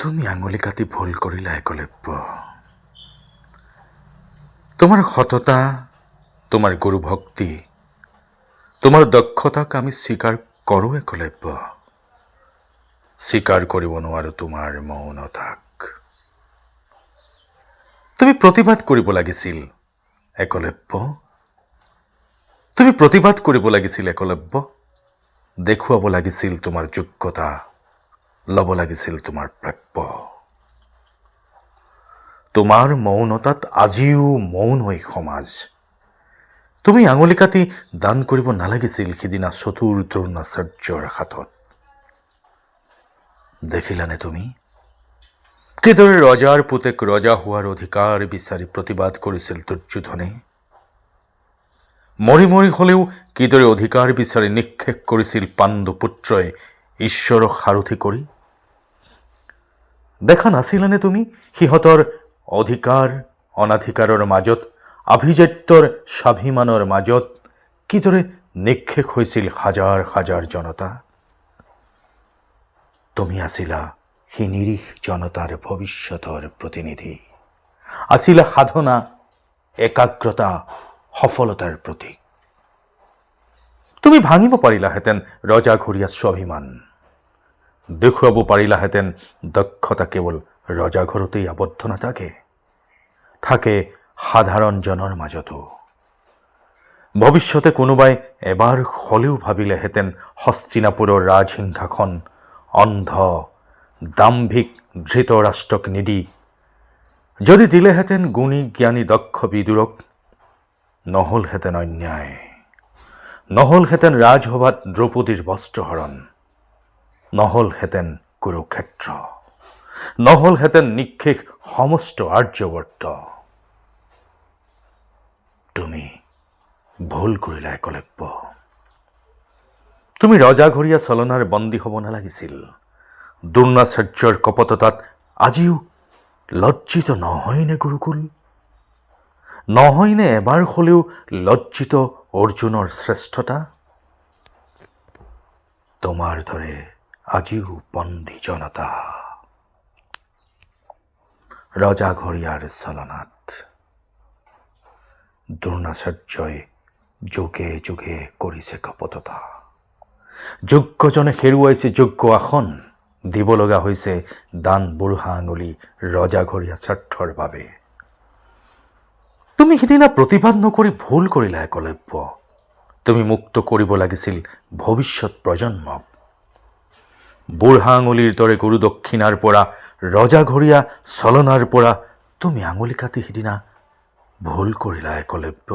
তুমি আঙুলি কাটি ভুল কৰিলা একলব্য। তোমাৰ সততা, তোমাৰ গুৰু ভক্তি, তোমাৰ দক্ষতাক আমি স্বীকাৰ কৰোঁ একলব্য। স্বীকাৰ কৰিব নোৱাৰো তোমাৰ মৌনতাক। তুমি প্ৰতিবাদ কৰিব লাগিছিল একলব্য। তুমি প্ৰতিবাদ কৰিব লাগিছিল একলব্য। দেখুৱাব লাগিছিল তোমাৰ যোগ্যতা, ল'ব লাগিছিল তোমাৰ প্ৰাপ্য। তোমাৰ মৌনতাত আজিও মৌন হৈ সমাজ। তুমি আঙুলি কাটি দান কৰিব নালাগিছিল সিদিনা চতুৰ দ্ৰোণাচাৰ্যৰ হাতত। দেখিলানে তুমি কিদৰে ৰজাৰ পুতেক ৰজা হোৱাৰ অধিকাৰ বিচাৰি প্ৰতিবাদ কৰিছিল দুৰ্যোধনে? মৰি মৰি হলেও কিদৰে অধিকাৰ বিচাৰি নিক্ষেপ কৰিছিল পাণ্ডু পুত্ৰই ঈশ্বৰক সাৰথি কৰি? দেখা নাছিলানে তুমি সিহঁতৰ অধিকাৰ অনাধিকাৰৰ মাজত, আভিজাত্যৰ স্বাভিমানৰ মাজত কিদৰে নিক্ষেপ হৈছিল হাজাৰ হাজাৰ জনতা? তুমি আছিলা সেই নিৰীহ জনতাৰ ভৱিষ্যতৰ প্ৰতিনিধি, আছিলা সাধনা, একাগ্ৰতা, সফলতাৰ প্ৰতীক। তুমি ভাঙিব পাৰিলাহেঁতেন ৰজাঘৰীয়া স্বাভিমান, দেখুৱাব পাৰিলাহেঁতেন দক্ষতা কেৱল ৰজাঘৰতেই আবদ্ধ নাথাকে, থাকে সাধাৰণজনৰ মাজতো। ভৱিষ্যতে কোনোবাই এবাৰ হলেও ভাবিলেহেঁতেন হস্তিনাপুৰৰ ৰাজসিংহাসন অন্ধ দাম্ভিক ধৃতৰাষ্ট্ৰক নিদি যদি দিলেহেঁতেন গুণী জ্ঞানী দক্ষ বিদুৰক, নহলহেঁতেন অন্যায়, নহলহেঁতেন ৰাজসভাত দ্ৰৌপদীৰ বস্ত্ৰহৰণ, নহলহেঁতেন কুৰুক্ষেত্ৰ, নহলহেঁতেন নিক্ষেপ সমস্ত আৰ্যবৰ্ত। তুমি ভুল কৰিলা একলব্য। তুমি ৰজাঘৰীয়া চলনাৰ বন্দী হ'ব নালাগিছিল। দ্ৰোণাচাৰ্যৰ কপটতাত আজিও লজ্জিত নহয়নে গুৰুকুল? নহয়নে এবাৰ হলেও লজ্জিত অৰ্জুনৰ শ্ৰেষ্ঠতা? তোমাৰ দৰে আজিও বন্দী জনতা ৰজাঘৰীয়াৰ চলনাত। দ্ৰোণাচাৰ্যই যুগে যুগে কৰিছে কপটতা। যোগ্যজনে হেৰুৱাইছে যোগ্য আসন, দিব লগা হৈছে দান বুঢ়া আঙুলি ৰজাঘৰীয়া স্বাৰ্থৰ বাবে। তুমি সিদিনা প্ৰতিবাদ নকৰি ভুল কৰিলা একলব্য। তুমি মুক্ত কৰিব লাগিছিল ভৱিষ্যত প্ৰজন্মক। বুঢ়া আঙুলিৰ দৰে গুৰু দক্ষিণাৰ পৰা, ৰজাঘৰীয়া চলনাৰ পৰা তুমি আঙুলি কাটি সিদিনা ভুল কৰিলা একলব্য।